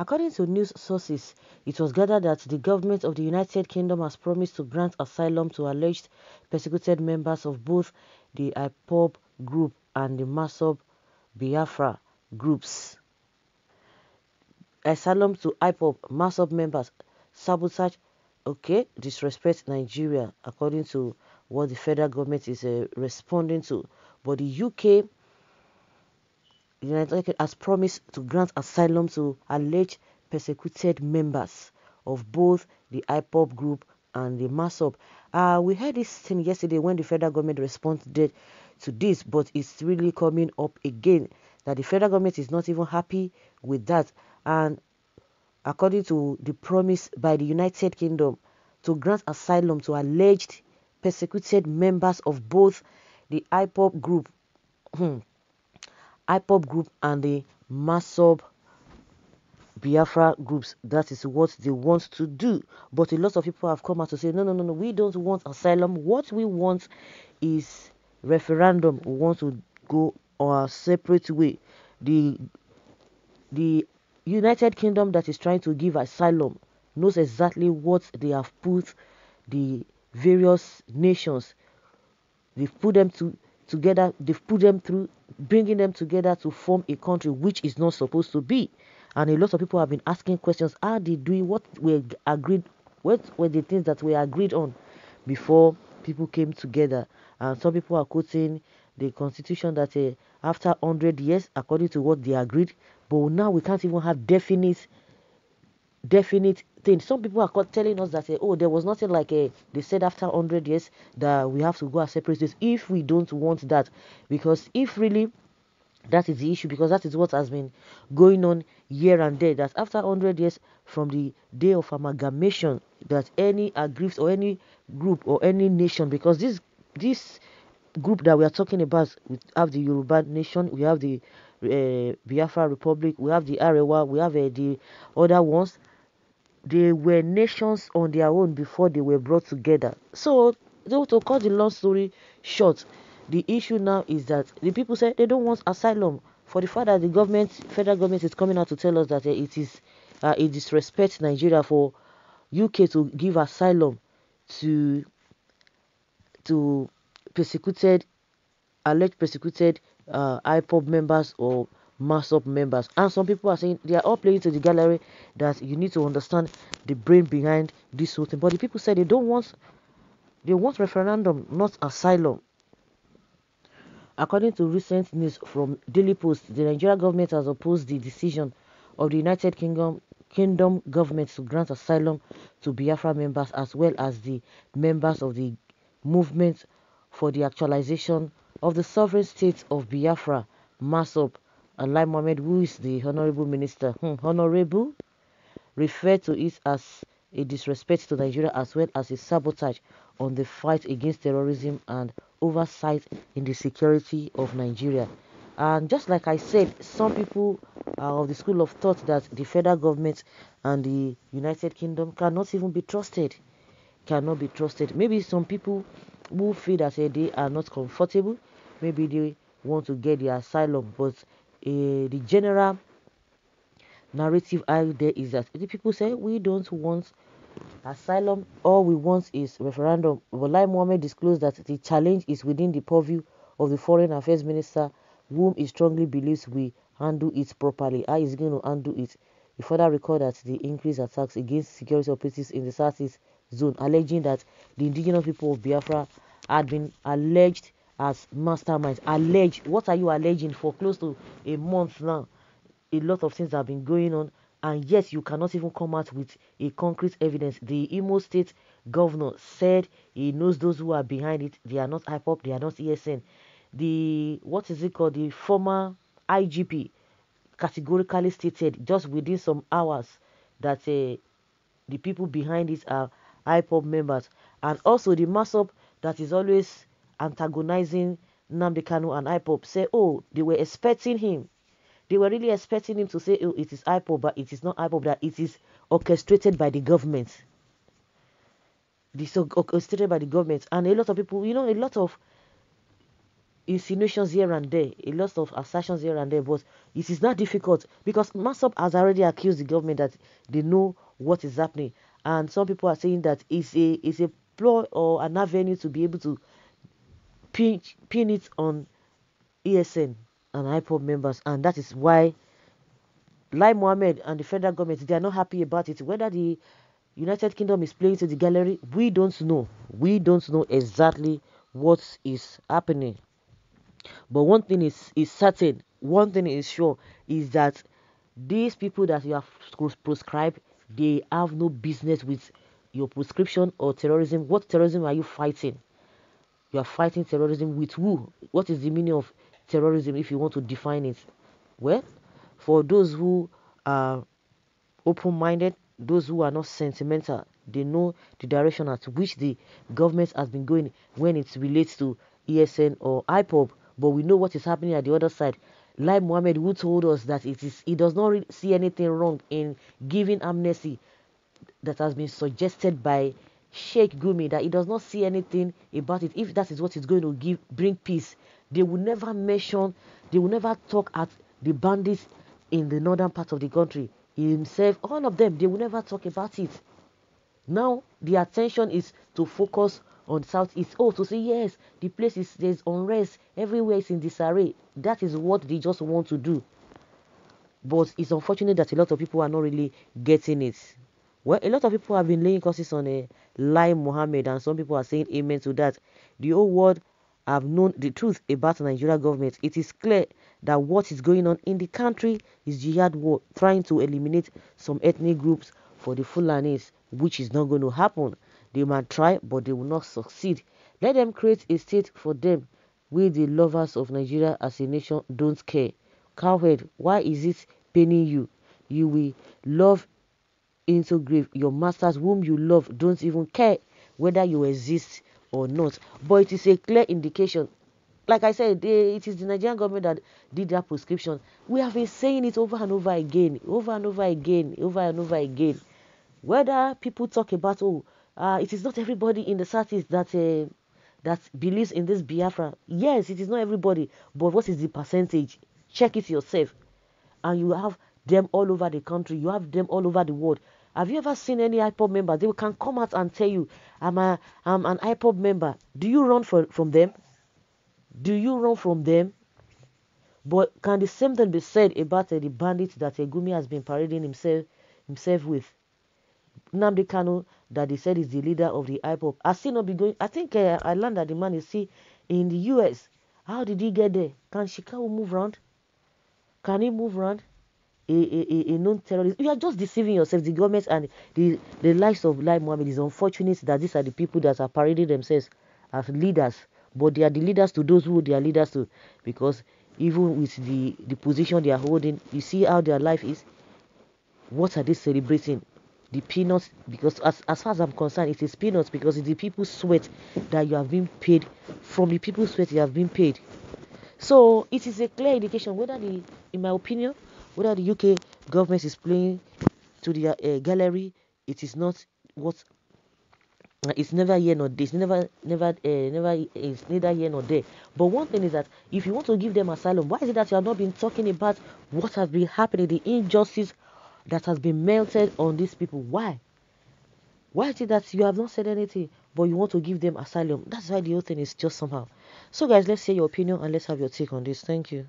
According to news sources, it was gathered that the government of the United Kingdom has promised to grant asylum to alleged persecuted members of both the Ipob group and the Masob Biafra groups. Asylum to Ipob, Masob members, sabotage, okay, disrespect Nigeria, according to what the federal government is responding to. But the UK, United Kingdom, has promised to grant asylum to alleged persecuted members of both the Ipob group and the Masob. We heard this thing yesterday when the federal government responded to this, but it's really coming up again that the federal government is not even happy with that. And according to the promise by the United Kingdom to grant asylum to alleged persecuted members of both the Ipob group, Ipob group and the Masob Biafra groups, that is what they want to do. But a lot of people have come out to say, no, we don't want asylum. What we want is referendum. We want to go our separate way. The United Kingdom that is trying to give asylum knows exactly what they have put the various nations. They've put them together. They've put them through, bringing them together to form a country which is not supposed to be. And a lot of people have been asking questions. How did we, what we agreed, what were the things that we agreed on before people came together? And some people are quoting the constitution that after 100 years, according to what they agreed, but now we can't even have definite things. Some people are telling us that oh, there was nothing like they said after 100 years that we have to go our separate ways if we don't want that. Because if really that is the issue, because that is what has been going on here and there, that after 100 years from the day of amalgamation, that any aggrieved or any group or any nation, because this group that we are talking about, we have the Yoruba nation, we have the Biafra Republic, we have the Arewa, we have the other ones. They were nations on their own before they were brought together. So, to cut the long story short, the issue now is that the people say they don't want asylum for the fact that the federal government is coming out to tell us that it disrespects Nigeria for UK to give asylum to alleged persecuted Ipob members or Masob members. And some people are saying they are all playing to the gallery that you need to understand the brain behind this whole thing. But the people say they want referendum, not asylum. According to recent news from Daily Post, the Nigerian government has opposed the decision of the United Kingdom government to grant asylum to Biafra members as well as the members of the movement for the actualization of the sovereign state of Biafra, Masob. Lai Mohammed, who is the honorable minister, honorable, referred to it as a disrespect to Nigeria as well as a sabotage on the fight against terrorism and oversight in the security of Nigeria. And just like I said, some people are of the school of thought that the federal government and the United Kingdom cannot even be trusted. Cannot be trusted. Maybe some people who feel that they are not comfortable, maybe they want to get the asylum, but the general narrative out there is that the people say we don't want asylum, all we want is referendum. But Lai Mohammed disclosed that the challenge is within the purview of the Foreign Affairs Minister, whom he strongly believes will handle it properly. How is he going to handle it? He further recorded that the increased attacks against security operatives in the Southeast zone, alleging that the indigenous people of Biafra had been alleged as masterminds. Alleged? What are you alleging for close to a month now? A lot of things have been going on, and yet you cannot even come out with a concrete evidence. The Imo State governor said he knows those who are behind it. They are not Ipob, they are not ESN. The former IGP categorically stated just within some hours that the people behind it are Ipob members. And also the Masob that is always antagonizing Nnamdi Kanu and Ipob say, oh, they were expecting him. They were really expecting him to say, oh, it is Ipob, but it is not Ipob, that it is orchestrated by the government. This is orchestrated by the government. And a lot of people, a lot of insinuations here and there, a lot of assertions here and there, but it is not difficult because Masop has already accused the government that they know what is happening, and some people are saying that it's a ploy or an avenue to be able to pin it on ESN and Ipob members, and that is why Lai Mohammed and the federal government, they are not happy about it. Whether the United Kingdom is playing to the gallery, we don't know. We don't know exactly what is happening. But one thing is certain, one thing is sure, is that these people that you have proscribed, they have no business with your proscription or terrorism. What terrorism are you fighting? You are fighting terrorism with who? What is the meaning of terrorism if you want to define it? Well, for those who are open-minded, those who are not sentimental, they know the direction at which the government has been going when it relates to ESN or IPOB. But we know what is happening at the other side. Lai Mohammed, who told us that he does not really see anything wrong in giving amnesty that has been suggested by Sheikh Gumi, that he does not see anything about it. If that is what is going to bring peace, they will never mention, they will never talk at the bandits in the northern part of the country. He himself, all of them, they will never talk about it. Now the attention is to focus on southeast. Oh, to say yes, the place is, there's unrest everywhere, is in disarray. That is what they just want to do. But it's unfortunate that a lot of people are not really getting it. Well, a lot of people have been laying curses on a Lai Mohammed, and some people are saying amen to that. The whole world have known the truth about the Nigerian government. It is clear that what is going on in the country is jihad war, trying to eliminate some ethnic groups for the Fulanis, which is not going to happen. They might try, but they will not succeed. Let them create a state for them. We, the lovers of Nigeria as a nation, don't care. Cowhead, why is it paining you? You will love into grave. Your masters whom you love don't even care whether you exist or not. But it is a clear indication. Like I said, it is the Nigerian government that did that prescription. We have been saying it over and over again, over and over again, over and over again. Whether people talk about, it is not everybody in the Southeast that believes in this Biafra. Yes, it is not everybody, but what is the percentage? Check it yourself. And you have them all over the country. You have them all over the world. Have you ever seen any IPOB member? They can come out and tell you, I'm an IPOB member. Do you run from them? Do you run from them? But can the same thing be said about the bandits that Gumi has been parading himself with? Nnamdi Kanu, that they said is the leader of the IPOB, has still not been going. I think I learned that the man is still in the US. How did he get there? Can Chicago move around? Can he move around? A known terrorist. You are just deceiving yourself. The government and the likes of Lai Mohammed. Is unfortunate that these are the people that are parading themselves as leaders, but they are the leaders to those who they are leaders to, because even with the position they are holding, you see how their life is. What are they celebrating? The peanuts, because as far as I'm concerned, it is peanuts, because it's the people's sweat that you have been paid. From the people's sweat you have been paid. So it is a clear indication whether in my opinion, whether the UK government is playing to the gallery. It is not what. It's never here nor there. It's never, it's neither here nor there. But one thing is that if you want to give them asylum, why is it that you have not been talking about what has been happening, the injustice that has been melted on these people? Why? Why is it that you have not said anything, but you want to give them asylum? That's why the whole thing is just somehow. So guys, let's hear your opinion and let's have your take on this. Thank you.